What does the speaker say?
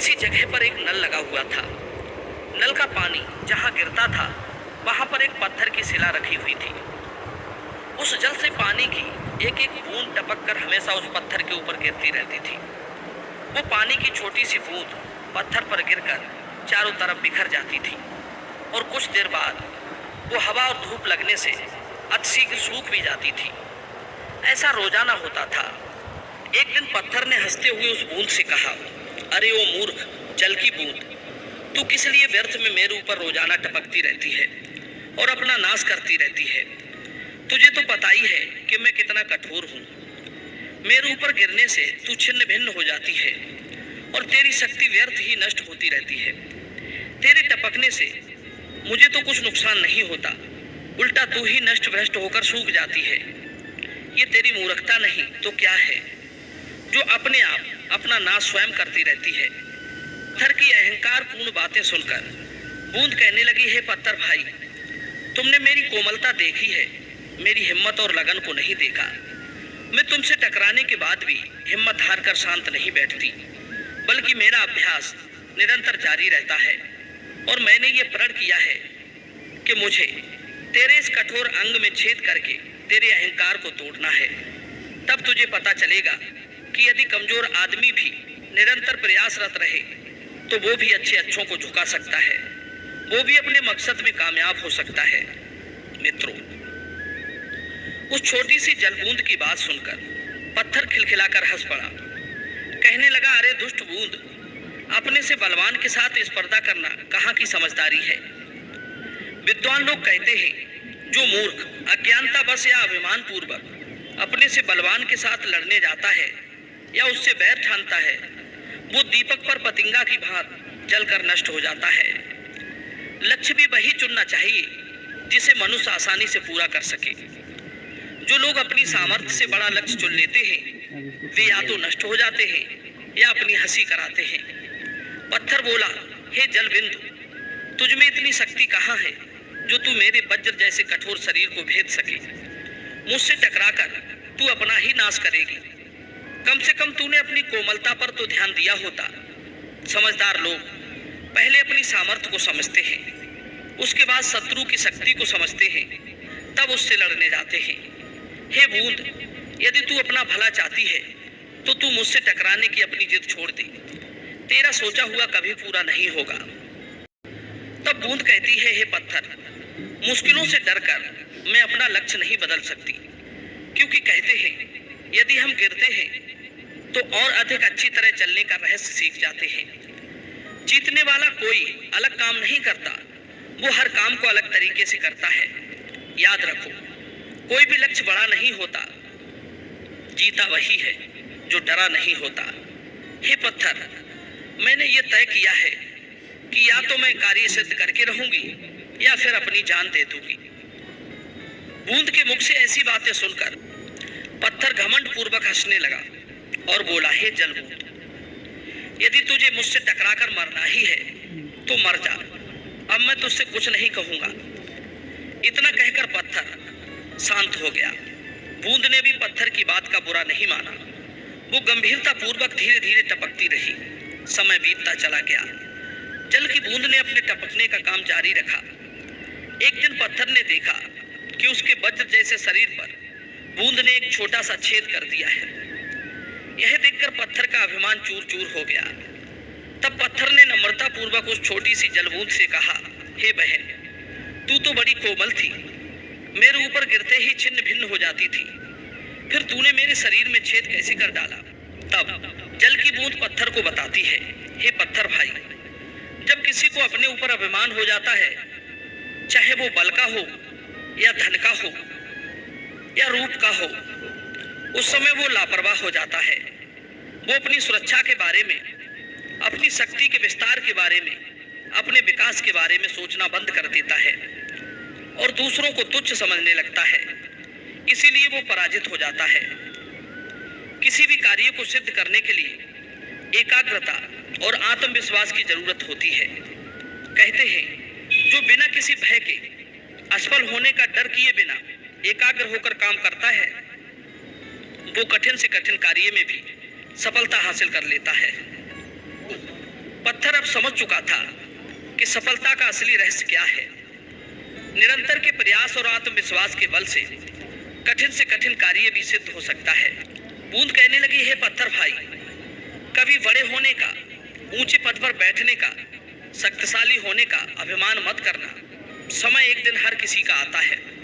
किसी जगह पर एक नल लगा हुआ था। नल का पानी जहाँ गिरता था वहाँ पर एक पत्थर की शिला रखी हुई थी। उस जल से पानी की एक एक बूंद टपक कर हमेशा उस पत्थर के ऊपर गिरती रहती थी। वो पानी की छोटी सी बूंद पत्थर पर गिरकर चारों तरफ बिखर जाती थी और कुछ देर बाद वो हवा और धूप लगने से अतिशीघ्र सूख भी जाती थी। ऐसा रोजाना होता था। एक दिन पत्थर ने हंसते हुए उस बूंद से कहा, अरे ओ मूर्ख, जल की बूंद, तू किस लिए व्यर्थ में मेरे ऊपर रोजाना टपकती रहती है और अपना नाश करती रहती है? तुझे तो पता ही है कि मैं कितना कठोर हूँ। मेरे ऊपर गिरने से तू छिन्न भिन्न हो जाती है और तेरी शक्ति व्यर्थ ही नष्ट होती रहती है। तेरे टपकने से मुझे तो कुछ नुकसान नहीं होता, उल्टा तू ही नष्ट भ्रष्ट होकर सूख जाती है। ये तेरी मूर्खता नहीं तो क्या है, जो अपने आप अपना नाश स्वयं करती रहती है। पत्थर की अहंकार पूर्ण बातें सुनकर बूंद कहने लगी, हे पत्थर भाई, तुमने मेरी कोमलता देखी है, मेरी हिम्मत और लगन को नहीं देखा। मैं तुमसे टकराने के बाद भी हिम्मत हार कर शांत नहीं बैठती, बल्कि मेरा अभ्यास निरंतर जारी रहता है और मैंने ये प्रण किया है कि मुझे तेरे इस कठोर अंग में छेद करके तेरे अहंकार को तोड़ना है। तब तुझे पता चलेगा कि यदि कमजोर आदमी भी निरंतर प्रयासरत रहे तो वो भी अच्छों को झुका सकता है, वो भी अपने मकसद में कामयाब हो सकता है। मित्रों, उस छोटी सी जलबूंद की बात सुनकर पत्थर खिलखिलाकर हंस पड़ा। कहने लगा, अरे दुष्ट बूंद, अपने से बलवान के साथ स्पर्धा करना कहाँ की समझदारी है? विद्वान लोग कहते हैं, जो मूर्ख अज्ञानता बस या अभिमान पूर्वक अपने से बलवान के साथ लड़ने जाता है या उससे बैर ठानता है, वो दीपक पर पतिंगा की भांति जलकर नष्ट हो जाता है। लक्ष्य भी वही चुनना चाहिए जिसे मनुष्य आसानी से पूरा कर सके। जो लोग अपनी सामर्थ्य से बड़ा लक्ष्य चुन लेते हैं वे या तो नष्ट हो जाते हैं या अपनी हंसी कराते हैं। पत्थर बोला, हे जल बिंदु, तुझ में इतनी शक्ति कहाँ है जो तू मेरे वज्र जैसे कठोर शरीर को भेद सके? मुझसे टकराकर तू अपना ही नाश करेगी। कम से कम तूने अपनी कोमलता पर तो ध्यान दिया होता। समझदार लोग पहले अपनी सामर्थ्य को समझते हैं, उसके बाद शत्रु की शक्ति को समझते हैं, तब उससे लड़ने जाते हैं। हे बूंद, यदि तू अपना भला चाहती है तो तू मुझसे टकराने की अपनी जिद छोड़ दे। तेरा सोचा हुआ कभी पूरा नहीं होगा। तब बूंद कहती है, हे पत्थर, मुश्किलों से डरकर मैं अपना लक्ष्य नहीं बदल सकती, क्योंकि कहते हैं यदि हम गिरते हैं तो और अधिक अच्छी तरह चलने का रहस्य सीख जाते हैं। जीतने वाला कोई अलग काम नहीं करता, वो हर काम को अलग तरीके से करता है। याद रखो, कोई भी लक्ष्य बड़ा नहीं होता, जीता वही है जो डरा नहीं होता। हे पत्थर, मैंने ये तय किया है कि या तो मैं कार्य सिद्ध करके रहूंगी या फिर अपनी जान दे दूंगी। बूंद के मुख से ऐसी बातें सुनकर पत्थर घमंड पूर्वक हंसने लगा और बोला, हे जल बूंद, यदि तुझे मुझसे टकराकर मरना ही है तो मर जा, अब मैं तुझसे कुछ नहीं कहूंगा। इतना कहकर पत्थर शांत हो गया। बूंद ने भी पत्थर की बात का बुरा नहीं माना। वो गंभीरता पूर्वक धीरे धीरे टपकती रही। समय बीतता चला गया। जल की बूंद ने अपने टपकने का काम जारी रखा। एक दिन पत्थर ने देखा कि उसके वज्र जैसे शरीर पर बूंद ने एक छोटा सा छेद कर दिया है। यह देखकर पत्थर का अभिमान चूर चूर हो गया। तब पत्थर ने नम्रता पूर्वक उस छोटी सी जलबूंद से कहा, हे बहन, तू तो बड़ी कोमल थी, मेरे ऊपर गिरते ही छिन्न भिन्न हो जाती थी, फिर तूने मेरे शरीर में छेद कैसे कर डाला? तब जल की बूंद पत्थर को बताती है, हे पत्थर भाई, जब किसी को अपने ऊपर अभिमान हो जाता है, चाहे वो बल का हो या धन का हो या रूप का हो, उस समय वो लापरवाह हो जाता है। वो अपनी सुरक्षा के बारे में, अपनी शक्ति के विस्तार के बारे में, अपने विकास के बारे में सोचना बंद कर देता है और दूसरों को तुच्छ समझने लगता है। इसीलिए वो पराजित हो जाता है। किसी भी कार्य को सिद्ध करने के लिए एकाग्रता और आत्मविश्वास की जरूरत होती है। कहते हैं, जो बिना किसी भय के असफल होने का डर किए बिना एकाग्र होकर काम करता है, वो कठिन से कठिन कार्य में भी सफलता हासिल कर लेता है। समझ चुका था कि सफलता का असली रहस्य क्या है। निरंतर के प्रयास और आत्मविश्वास के बल से कठिन से कठिन कार्य भी सिद्ध हो सकता है। बूंद कहने लगी, हे पत्थर भाई, कभी बड़े होने का, ऊंचे पद पर बैठने का, शक्तिशाली होने का अभिमान मत करना। समय एक दिन हर किसी का आता है।